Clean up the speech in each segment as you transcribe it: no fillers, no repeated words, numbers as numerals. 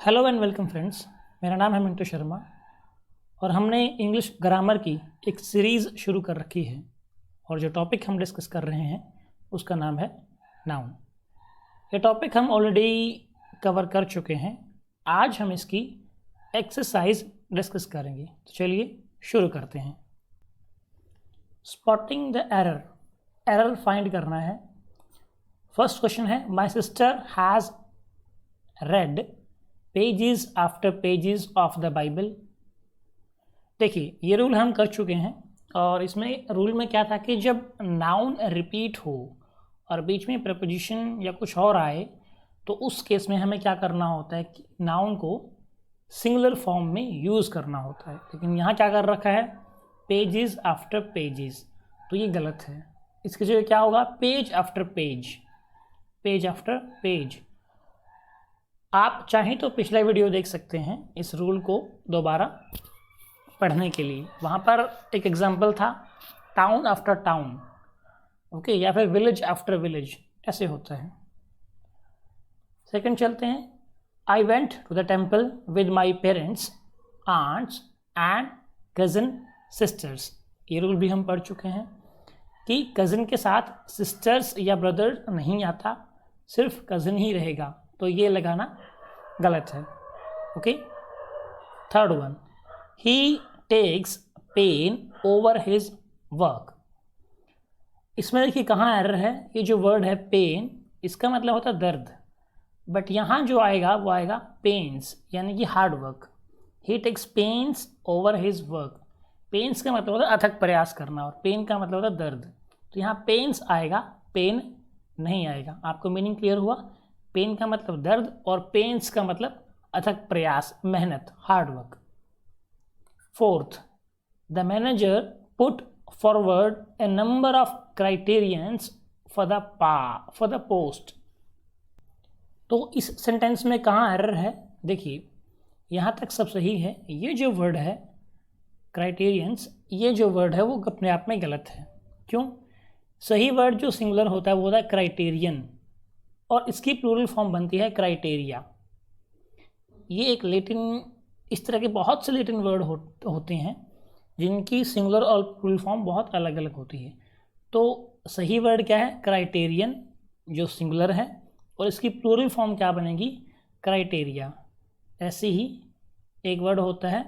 Hello and welcome friends, मेरा नाम है मिंटू शर्मा और हमने इंग्लिश ग्रामर की एक सीरीज़ शुरू कर रखी है और जो टॉपिक हम डिस्कस कर रहे हैं उसका नाम है नाउन। ये टॉपिक हम ऑलरेडी कवर कर चुके हैं। आज हम इसकी एक्सरसाइज डिस्कस करेंगे, तो चलिए शुरू करते हैं। स्पॉटिंग द एरर फाइंड करना है। फर्स्ट क्वेश्चन है, my sister has red pages after pages of the Bible. देखिए, ये रूल हम कर चुके हैं और इसमें रूल में क्या था कि जब नाउन रिपीट हो और बीच में प्रपोजिशन या कुछ और आए तो उस केस में हमें क्या करना होता है कि नाउन को सिंगुलर फॉर्म में यूज़ करना होता है। लेकिन यहाँ क्या कर रखा है, पेजेस आफ्टर पेजेस, तो ये गलत है। इसकी जगह क्या होगा, page after page, page after page. आप चाहें तो पिछला वीडियो देख सकते हैं इस रूल को दोबारा पढ़ने के लिए। वहाँ पर एक एग्जांपल था टाउन आफ्टर टाउन, ओके, या फिर विलेज आफ्टर विलेज, ऐसे होता है। सेकंड चलते हैं, I went to the temple with my parents, aunts and cousin sisters. ये रूल भी हम पढ़ चुके हैं कि कज़न के साथ सिस्टर्स या ब्रदर नहीं आता, सिर्फ कज़न ही रहेगा, तो ये लगाना गलत है। Okay, third one, he takes pain over his work. इसमें देखिए कहाँ एरर है, ये जो वर्ड है पेन, इसका मतलब होता है दर्द, बट यहाँ जो आएगा वो आएगा पेन्स, यानी कि hard work. He takes pains over his work. Pains का मतलब होता है अथक प्रयास करना और पेन का मतलब होता है दर्द, तो यहाँ पेन्स आएगा, पेन नहीं आएगा। आपको मीनिंग क्लियर हुआ? पेन का मतलब दर्द और पेन्स का मतलब अथक प्रयास, मेहनत, hard work. Fourth, the manager put forward A number of criterions for the post. तो इस सेंटेंस में कहाँ एरर है? देखिए, यहाँ तक सब सही है। ये जो वर्ड है क्राइटेरियंस, ये जो वर्ड है वो अपने आप में गलत है। क्यों? सही वर्ड जो सिंगुलर होता है वो होता है क्राइटेरियन और इसकी प्लूरल फॉर्म बनती है क्राइटेरिया। ये एक लैटिन, इस तरह के बहुत से लैटिन वर्ड होते हैं जिनकी सिंगुलर और प्लूरल फॉर्म बहुत अलग अलग होती है। तो सही वर्ड क्या है? क्राइटेरियन, जो सिंगुलर है, और इसकी प्लूरल फॉर्म क्या बनेगी? क्राइटेरिया। ऐसे ही एक वर्ड होता है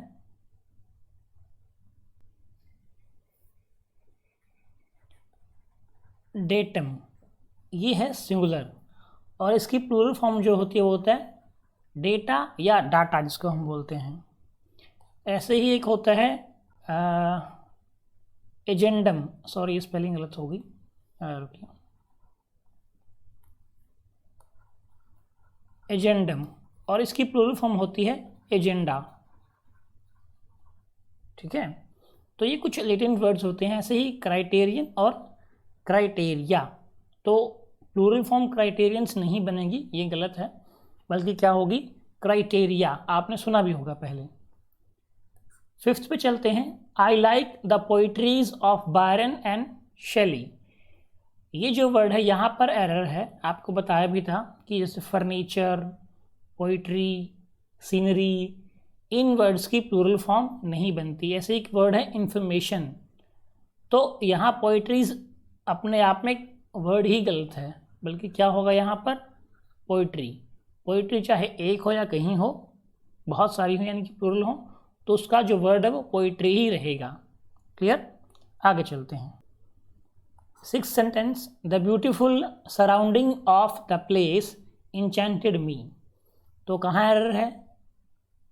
डेटम, ये है सिंगुलर और इसकी प्लूरल फॉर्म जो होती है वो होता है डेटा या डाटा, जिसको हम बोलते हैं। ऐसे ही एक होता है एजेंडम, सॉरी स्पेलिंग गलत होगी, रुकिए, एजेंडम, और इसकी प्लूरल फॉर्म होती है एजेंडा। ठीक है, तो ये कुछ लैटिन वर्ड्स होते हैं। ऐसे ही क्राइटेरियन और क्राइटेरिया, तो प्लूरल फॉर्म क्राइटेरियंस नहीं बनेगी, ये गलत है, बल्कि क्या होगी? क्राइटेरिया। आपने सुना भी होगा पहले। फिफ्थ पे चलते हैं, I like the poetries of Byron and Shelley. ये जो वर्ड है यहाँ पर एरर है। आपको बताया भी था कि जैसे फर्नीचर, पोइट्री, सीनरी, इन वर्ड्स की प्लूरल फॉर्म नहीं बनती। ऐसे एक वर्ड है इंफॉर्मेशन, तो यहाँ पोइट्रीज अपने आप में वर्ड ही गलत है, बल्कि क्या होगा यहाँ पर? पोइट्री। पोइट्री चाहे एक हो या कहीं हो, बहुत सारी हो यानी कि प्लूरल हो, तो उसका जो वर्ड है वो पोइट्री ही रहेगा। क्लियर? आगे चलते हैं। Sixth sentence, the beautiful surrounding of the place enchanted me. तो कहाँ एरर है?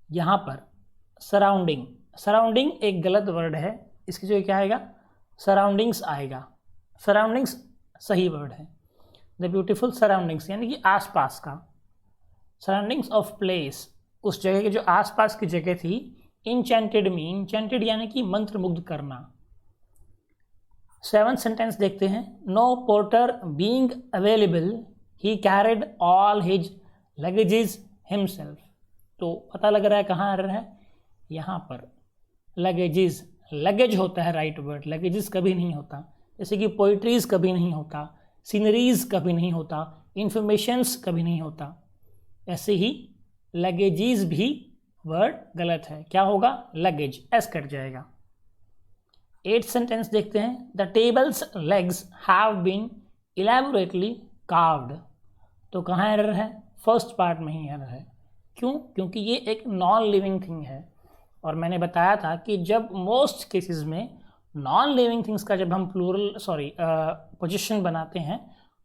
यहाँ पर सराउंडिंग। सराउंडिंग एक गलत वर्ड है, इसकी जगह क्या आएगा? सराउंडिंग्स आएगा। सराउंडिंग्स सही वर्ड है। द ब्यूटीफुल सराउंडिंग्स यानी कि आसपास का, सराउंडिंग्स ऑफ प्लेस, उस जगह के जो आसपास की जगह थी। इंचेंटेड मी, इंचेंटेड यानी कि मंत्रमुग्ध करना। सेवंथ सेंटेंस देखते हैं, no porter being available he carried all his luggages himself. तो पता लग रहा है कहाँ एरर है? यहाँ पर लगेजेस, लगेज होता है राइट वर्ड, लगेजेस कभी नहीं होता। जैसे कि पोइट्रीज कभी नहीं होता, सीनरीज कभी नहीं होता, इंफॉर्मेशंस कभी नहीं होता। ऐसे ही लगेजीज भी वर्ड गलत है, क्या होगा, लगेज, एस कट जाएगा। 8th सेंटेंस देखते हैं, the table's legs have been elaborately carved. तो कहाँ एरर है, फर्स्ट पार्ट में ही एरर है। क्यों, क्योंकि ये एक नॉन लिविंग थिंग है, और मैंने बताया था कि जब मोस्ट केसेस में नॉन लिविंग थिंग्स का जब हम प्लूरल पोजीशन बनाते हैं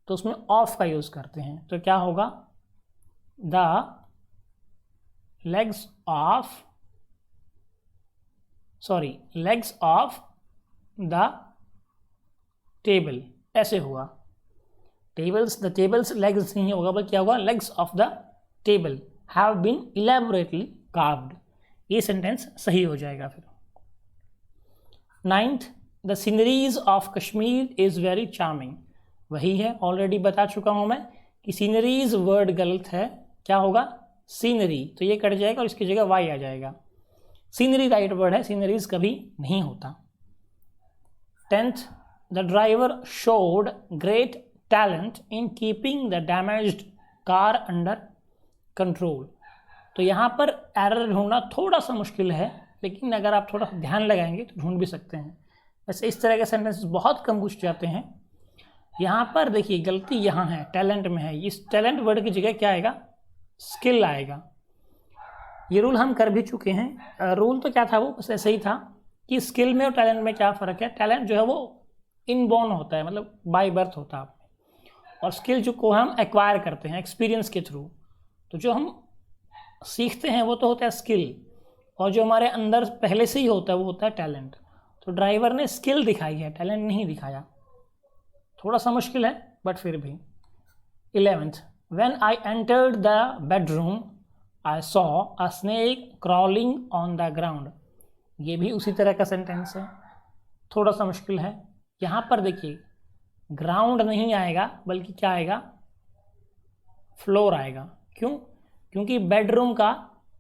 तो उसमें ऑफ का यूज़ करते हैं। तो क्या होगा, the legs of the table, ऐसे हुआ। द टेबल्स लेग्स नहीं होगा, बल्कि क्या होगा, legs of the table have been elaborately carved. ये सेंटेंस सही हो जाएगा। फिर 9th, the sceneries of Kashmir is very charming. वही है, ऑलरेडी बता चुका हूँ मैं कि सीनरीज वर्ड गलत है, क्या होगा, सीनरी, तो ये कट जाएगा और इसकी जगह वाई आ जाएगा। सीनरी राइट वर्ड है, सीनरीज कभी नहीं होता। 10th, the driver showed great talent in keeping the damaged car under control. तो यहाँ पर एरर ढूंढना थोड़ा सा मुश्किल है, लेकिन अगर आप थोड़ा ध्यान लगाएंगे तो ढूंढ भी सकते हैं। वैसे इस तरह के सेंटेंसेस बहुत कम पूछ जाते हैं। यहाँ पर देखिए गलती यहाँ है, टैलेंट में है। इस टैलेंट वर्ड की जगह क्या आएगा, स्किल आएगा। ये रूल हम कर भी चुके हैं। रूल तो क्या था, वो बस ऐसे ही था कि स्किल में और टैलेंट में क्या फ़र्क है। टैलेंट जो है वो इनबॉर्न होता है, मतलब बाय बर्थ होता है, और स्किल जो को हम एक्वायर करते हैं एक्सपीरियंस के थ्रू। तो जो हम सीखते हैं वो तो होता है स्किल, और जो हमारे अंदर पहले से ही होता है वो होता है टैलेंट। तो ड्राइवर ने स्किल दिखाई है, टैलेंट नहीं दिखाया। थोड़ा सा मुश्किल है बट फिर भी। 11th, when I entered the bedroom I saw a snake crawling on the ground. ये भी उसी तरह का सेंटेंस है, थोड़ा सा मुश्किल है। यहाँ पर देखिए ग्राउंड नहीं आएगा, बल्कि क्या आएगा, फ्लोर आएगा। क्यों, क्योंकि बेडरूम का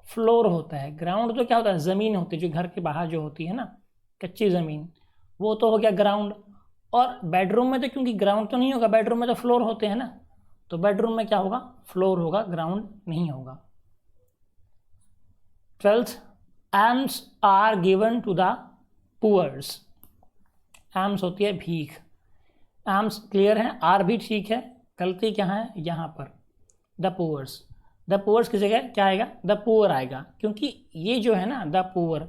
फ्लोर होता है, ग्राउंड तो क्या होता है, ज़मीन होती है जो घर के बाहर जो होती है ना, कच्ची ज़मीन, वो तो हो गया ग्राउंड। और बेडरूम में तो क्योंकि ग्राउंड तो नहीं होगा, बेडरूम में तो फ्लोर होते हैं ना, तो बेडरूम में क्या होगा, फ्लोर होगा, ग्राउंड नहीं होगा। 12th, alms are given to the poors. alms होती है भीख, alms क्लियर है, आर भी ठीक है। गलती क्या है यहाँ पर, द पुअर्स। द पुअर्स की जगह क्या आएगा, द पुअर आएगा, क्योंकि ये जो है ना द पुअर,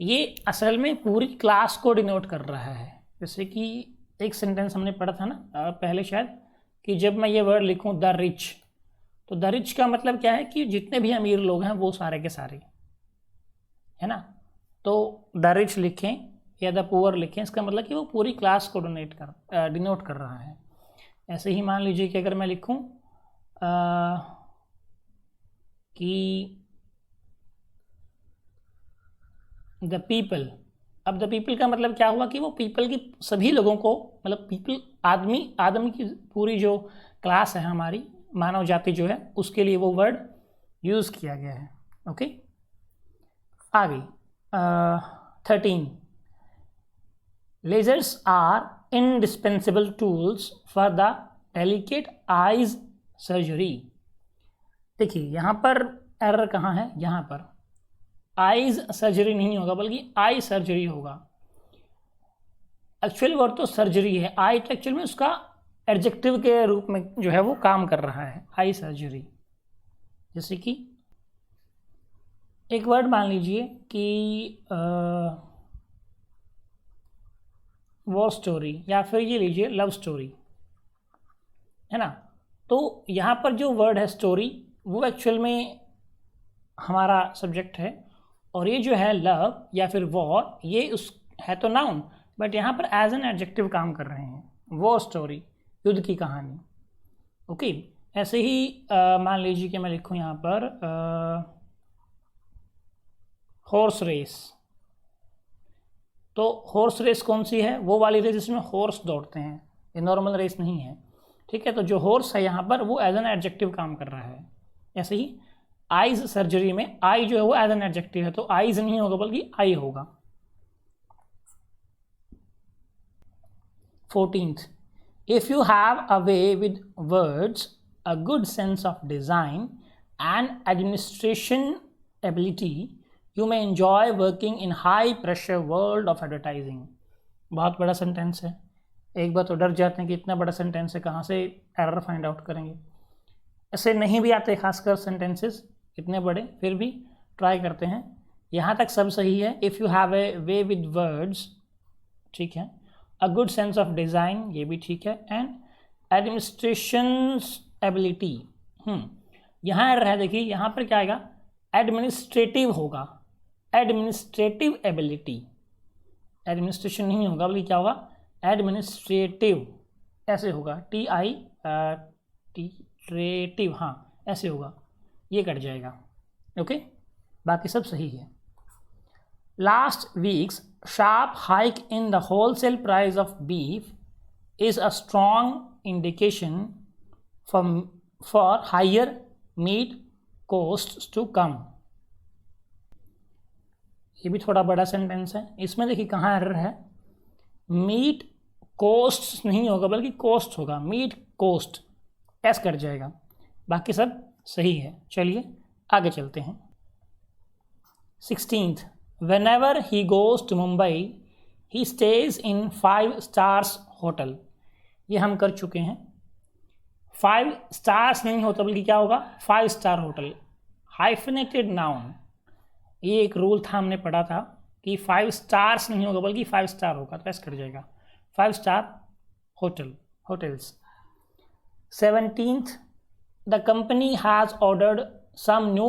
ये असल में पूरी क्लास को डिनोट कर रहा है। जैसे कि एक सेंटेंस हमने पढ़ा था ना पहले शायद, कि जब मैं ये वर्ड लिखूं द रिच, तो द रिच का मतलब क्या है कि जितने भी अमीर लोग हैं वो सारे के सारे, है ना। तो द रिच लिखें या द पुअर लिखें, इसका मतलब कि वो पूरी क्लास को डिनोट कर रहा है। ऐसे ही मान लीजिए कि अगर मैं लिखूं कि द पीपल, अब द पीपल का मतलब क्या हुआ कि वो पीपल की सभी लोगों को, मतलब पीपल आदमी की पूरी जो क्लास है हमारी मानव जाति जो है, उसके लिए वो वर्ड यूज़ किया गया है। ओके, आगे 13, lasers are indispensable tools for the delicate eyes surgery. देखिए यहाँ पर एरर कहाँ है, यहाँ पर आइज सर्जरी नहीं होगा, बल्कि आई सर्जरी होगा। एक्चुअल वर्ड तो सर्जरी है, आई तो एक्चुअल में उसका एडजेक्टिव के रूप में जो है वो काम कर रहा है, आई सर्जरी। जैसे कि एक वर्ड मान लीजिए कि वॉर स्टोरी, या फिर ये लीजिए लव स्टोरी, है ना। तो यहाँ पर जो वर्ड है स्टोरी, वो एक्चुअल में हमारा सब्जेक्ट है, और ये जो है लव या फिर वॉर, ये उस है तो नाउन, बट यहाँ पर एज एन एडजेक्टिव काम कर रहे हैं। वॉर स्टोरी, युद्ध की कहानी। ओके, ऐसे ही मान लीजिए कि मैं लिखूँ यहाँ पर हॉर्स रेस। तो हॉर्स रेस कौन सी है, वो वाली रेस जिसमें हॉर्स दौड़ते हैं, ये नॉर्मल रेस नहीं है। ठीक है, तो जो हॉर्स है यहाँ पर वो एज एन एडजेक्टिव काम कर रहा है। ऐसे ही आइज सर्जरी में आई जो है वो एज एन एडजेक्टिव है, तो आइज नहीं होगा बल्कि आई होगा। 14th, if you have a way with words, a good sense of design and administration ability you may enjoy working in high pressure world of advertising. बहुत बड़ा सेंटेंस है, एक बार तो डर जाते हैं कि इतना बड़ा सेंटेंस है, कहाँ से एरर फाइंड आउट करेंगे। ऐसे नहीं भी आते खासकर सेंटेंसेस इतने बड़े, फिर भी ट्राई करते हैं। यहाँ तक सब सही है। If you have a way with words, ठीक है। A good sense of design, ये भी ठीक है। एंड एडमिनिस्ट्रेशन एबिलिटी, यहाँ एरर है, देखिए यहाँ पर क्या आएगा, एडमिनिस्ट्रेटिव होगा, एडमिनिस्ट्रेटिव एबिलिटी, एडमिनिस्ट्रेशन नहीं होगा बल्कि क्या होगा, एडमिनिस्ट्रेटिव, ऐसे होगा, टीट्रेटिव, हाँ ऐसे होगा, ये कट जाएगा। ओके, बाकी सब सही है। Last week's sharp hike in the wholesale price of beef is a strong indication for higher meat costs to come. ये भी थोड़ा बड़ा सेंटेंस है, इसमें देखिए कहाँ एरर है, मीट कोस्ट नहीं होगा बल्कि कोस्ट होगा, मीट कोस्ट, एस कट जाएगा, बाकी सब सही है। चलिए आगे चलते हैं। 16th, whenever he goes to Mumbai he stays in 5 stars hotel। ये हम कर चुके हैं। 5 stars नहीं होता बल्कि क्या होगा, 5 स्टार होटल, हाइफिनेटेड नाउन। ये एक रूल था, हमने पढ़ा था कि 5 स्टार्स नहीं होगा बल्कि 5 स्टार होगा, तो ऐसा कर जाएगा, 5 star hotel, hotels. 17th, the company has ordered some new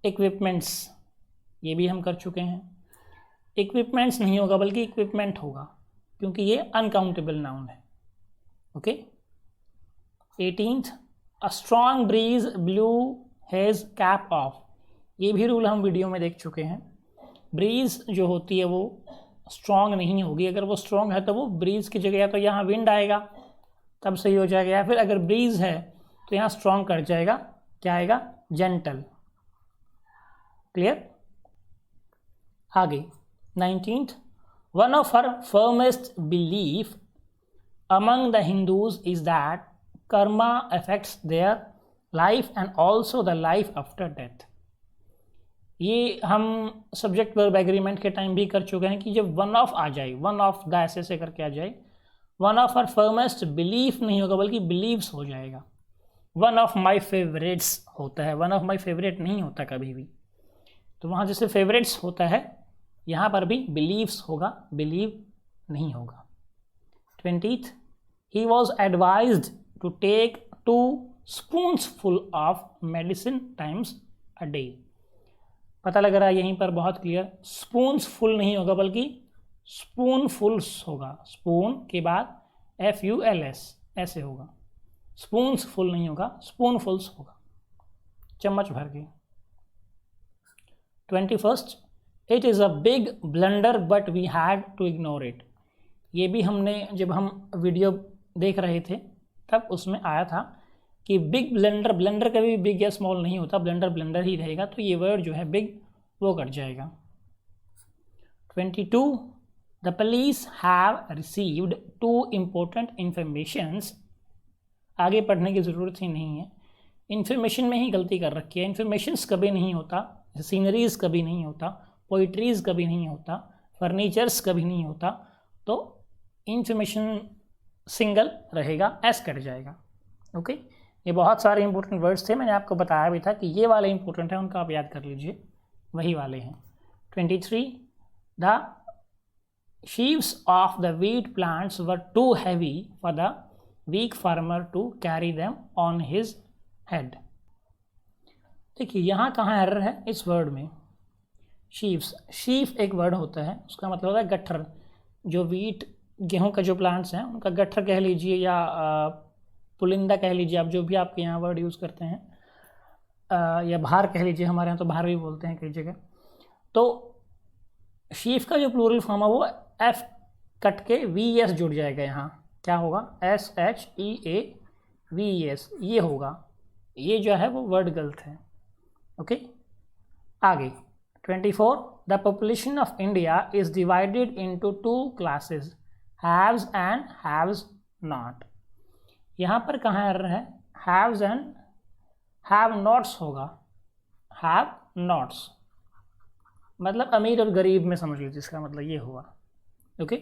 equipments. ये भी हम कर चुके हैं। इक्विपमेंट्स नहीं होगा बल्कि इक्विपमेंट होगा, क्योंकि ये अनकाउंटेबल नाउन है। Okay. 18th, a strong breeze blew his cap off. ये भी रूल हम वीडियो में देख चुके हैं। ब्रीज जो होती है वो स्ट्रॉन्ग नहीं होगी, अगर वो स्ट्रॉन्ग है तो वो ब्रीज की जगह या तो यहाँ विंड आएगा तब सही हो जाएगा, या फिर अगर ब्रीज है तो यहाँ स्ट्रॉन्ग कर जाएगा, क्या आएगा, जेंटल। क्लियर। आगे 19th, one of her firmest belief among the Hindus is that karma affects their life and also the life after death. ये हम सब्जेक्ट वर्ब एग्रीमेंट के टाइम भी कर चुके हैं कि जब वन ऑफ आ जाए, वन ऑफ द ऐसे करके आ जाए, one of her firmest belief नहीं होगा बल्कि बिलीव्स हो जाएगा। वन ऑफ माई फेवरेट्स होता है, वन ऑफ माई फेवरेट नहीं होता कभी भी, तो वहाँ जैसे फेवरेट्स होता है यहाँ पर भी बिलीव्स होगा, बिलीव नहीं होगा। 20th, he was advised to take 2 spoonsful of medicine times a day. पता लग रहा है यहीं पर बहुत क्लियर, स्पून्सफुल नहीं होगा बल्कि स्पूनफुल्स होगा, स्पून के बाद FULS ऐसे होगा, स्पून्सफुल नहीं होगा, स्पूनफुल्स होगा, चम्मच भर के। 21st, it is a big blunder but we had to ignore it. ये भी हमने जब हम वीडियो देख रहे थे तब उसमें आया था कि बिग ब्लंडर, ब्लंडर कभी बिग या स्मॉल नहीं होता, ब्लंडर ब्लंडर ही रहेगा, तो ये वर्ड जो है बिग वो कट जाएगा। 22, the police have received 2 important informations. आगे पढ़ने की ज़रूरत ही नहीं है, इन्फॉर्मेशन में ही गलती कर रखी है। इन्फॉर्मेशंस कभी नहीं होता, सीनरीज कभी नहीं होता, पोइट्रीज़ कभी नहीं होता, फर्नीचर्स कभी नहीं होता, तो इन्फॉर्मेशन सिंगल रहेगा, एस कट जाएगा। ओके, ये बहुत सारे इंपॉर्टेंट वर्ड्स थे, मैंने आपको बताया भी था कि ये वाले इंपॉर्टेंट हैं, उनका आप याद कर लीजिए, वही वाले हैं। 23, the sheaves of the wheat plants were too heavy for the weak farmer to carry them on his head। देखिए यहाँ कहाँ एरर है इस वर्ड में, शीव्स, शीफ एक वर्ड होता है, उसका मतलब होता है गट्ठर। जो वीट, गेहूं का जो प्लांट्स हैं उनका गट्ठर कह लीजिए या पुलिंदा कह लीजिए, आप जो भी आपके यहाँ वर्ड यूज़ करते हैं, या भार कह लीजिए, हमारे यहाँ तो भार भी बोलते हैं कई जगह। तो शीफ का जो प्लूरल फॉर्म है वो एफ कट के VES जुड़ जाएगा, यहाँ क्या होगा, SHEAVES ये होगा, ये जो है वो वर्ड गलत है। ओके, आगे 24, the population of India is divided into 2 classes, haves and haves not. यहाँ पर कहाँ एरर है, हैव्स एंड हैव नॉट्स होगा, हैव नॉट्स, मतलब अमीर और गरीब में समझ लीजिए, इसका मतलब ये हुआ। Okay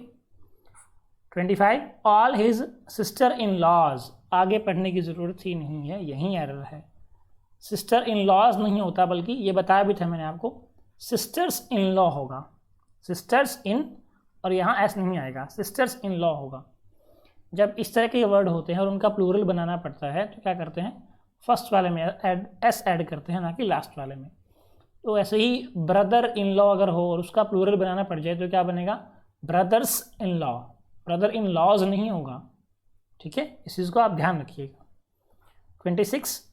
25 all his sister in laws, आगे पढ़ने की ज़रूरत ही नहीं है, यही एरर है। सिस्टर इन लॉज नहीं होता, बल्कि ये बताया भी था मैंने आपको, सिस्टर्स इन लॉ होगा। सिस्टर्स इन, और यहाँ एस नहीं आएगा, सिस्टर्स इन लॉ होगा। जब इस तरह के वर्ड होते हैं और उनका प्लूरल बनाना पड़ता है तो क्या करते हैं, फर्स्ट वाले में एस ऐड करते हैं, ना कि लास्ट वाले में। तो ऐसे ही ब्रदर इन लॉ अगर हो और उसका प्लूरल बनाना पड़ जाए तो क्या बनेगा, brothers in law, brother in laws नहीं होगा। ठीक है, इस चीज़ को आप ध्यान रखिएगा। 26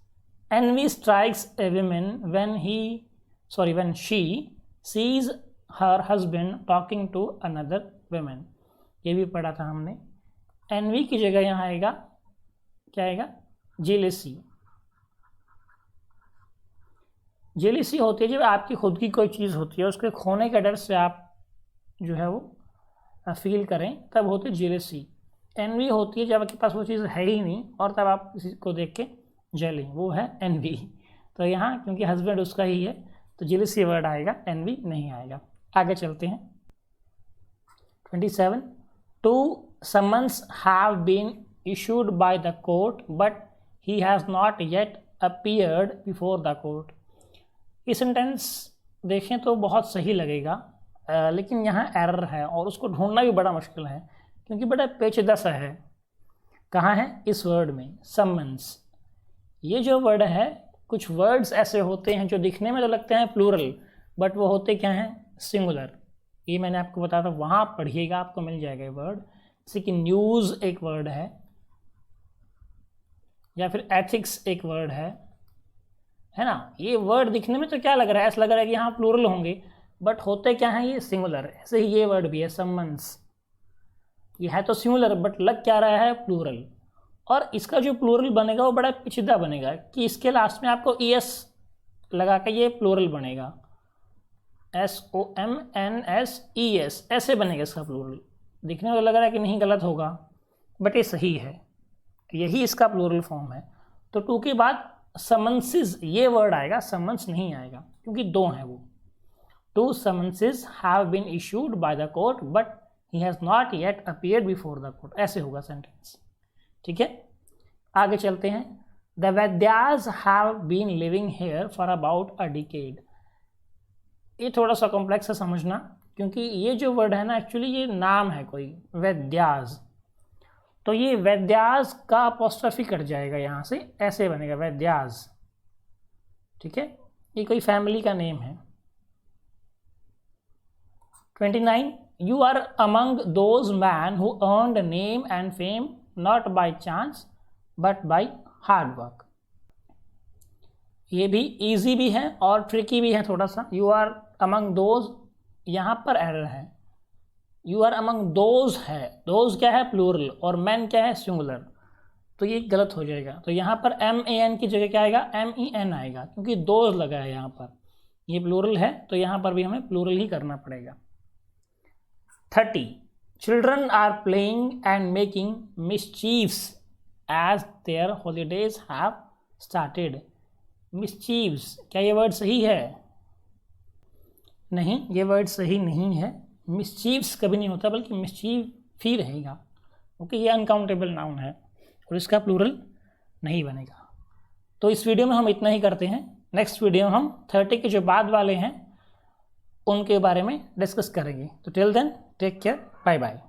envy strikes a woman when she sees her husband talking to another woman, ये भी पढ़ा था हमने। envy की जगह यहाँ आएगा, क्या आएगा, jealousy। जेलिसी होती है जब आपकी खुद की कोई चीज़ होती है, उसके खोने के डर से आप जो है वो फील करें, तब होती है जेलिसी। एनवी होती है जब आपके पास वो चीज़ है ही नहीं और तब आप किसी को देख के जेली, वो है एनवी। तो यहाँ क्योंकि हस्बैंड उसका ही है तो जेलिसी वर्ड आएगा, एनवी नहीं आएगा। आगे चलते हैं। 27 2 summons have been issued by the court but he has not yet appeared before the court। ये सेंटेंस देखें तो बहुत सही लगेगा, लेकिन यहाँ एरर है और उसको ढूंढना भी बड़ा मुश्किल है क्योंकि बड़ा पेचीदा सा है। कहाँ है, इस वर्ड में, समन्स। ये जो वर्ड है, कुछ वर्ड्स ऐसे होते हैं जो दिखने में तो लगते हैं प्लूरल बट वो होते क्या हैं, सिंगुलर। ये मैंने आपको बताया था, वहाँ पढ़िएगा आपको मिल जाएगा ये वर्ड। जैसे कि न्यूज़ एक वर्ड है, या फिर एथिक्स एक वर्ड है ना। ये वर्ड दिखने में तो क्या लग रहा है, ऐसा लग रहा है कि यहाँ प्लूरल होंगे बट होते क्या हैं, ये सिंगुलर। ऐसे ही ये वर्ड भी है, समन्स। ये है तो सिंगुलर बट लग क्या रहा है, प्लूरल। और इसका जो प्लूरल बनेगा वो बड़ा पेचीदा बनेगा कि इसके लास्ट में आपको ES लगा के ये प्लूरल बनेगा, SOMNSES, ऐसे बनेगा इसका प्लूरल। दिखने में लग रहा है कि नहीं, गलत होगा, बट ये सही है, यही इसका प्लूरल फॉर्म है। तो 2 के बाद समन्सेस ये वर्ड आएगा, समन्स नहीं आएगा क्योंकि 2 हैं वो। 2 summonses have been issued by the court but he has not yet appeared before the court, ऐसे होगा सेंटेंस। ठीक है, आगे चलते हैं। The Vaidyas have been living here for about a decade। ये थोड़ा सा कॉम्प्लेक्स है समझना, क्योंकि ये जो वर्ड है ना, एक्चुअली ये नाम है कोई, वैद्यास। तो ये वैद्यास का अपोस्ट्रोफी कट जाएगा यहाँ से, ऐसे बनेगा वैद्यास। ठीक है, ये कोई फैमिली का नेम है। 29 You are among those men who earned name and fame not by chance but by hard work। ये भी इजी भी है और ट्रिकी भी है थोड़ा सा। You are among those, यहाँ पर एरर है। You are among those है, those क्या है, प्लूरल, और men क्या है, सिंगुलर, तो ये गलत हो जाएगा। तो यहाँ पर MAN की जगह क्या आएगा, MEN आएगा, क्योंकि those लगा है यहाँ पर, ये प्लूरल है तो यहाँ पर भी हमें प्लूरल ही करना पड़ेगा। 30 Children are playing and making mischiefs as their holidays have started। mischiefs, क्या ये वर्ड सही है? नहीं, ये वर्ड सही नहीं है। mischiefs कभी नहीं होता, बल्कि mischief ही रहेगा। ओके, ये अनकाउंटेबल नाउन है और इसका प्लूरल नहीं बनेगा। तो इस वीडियो में हम इतना ही करते हैं। नेक्स्ट वीडियो में हम 30 के जो बाद वाले हैं उनके बारे में डिस्कस करेंगे। तो till then take care, bye bye.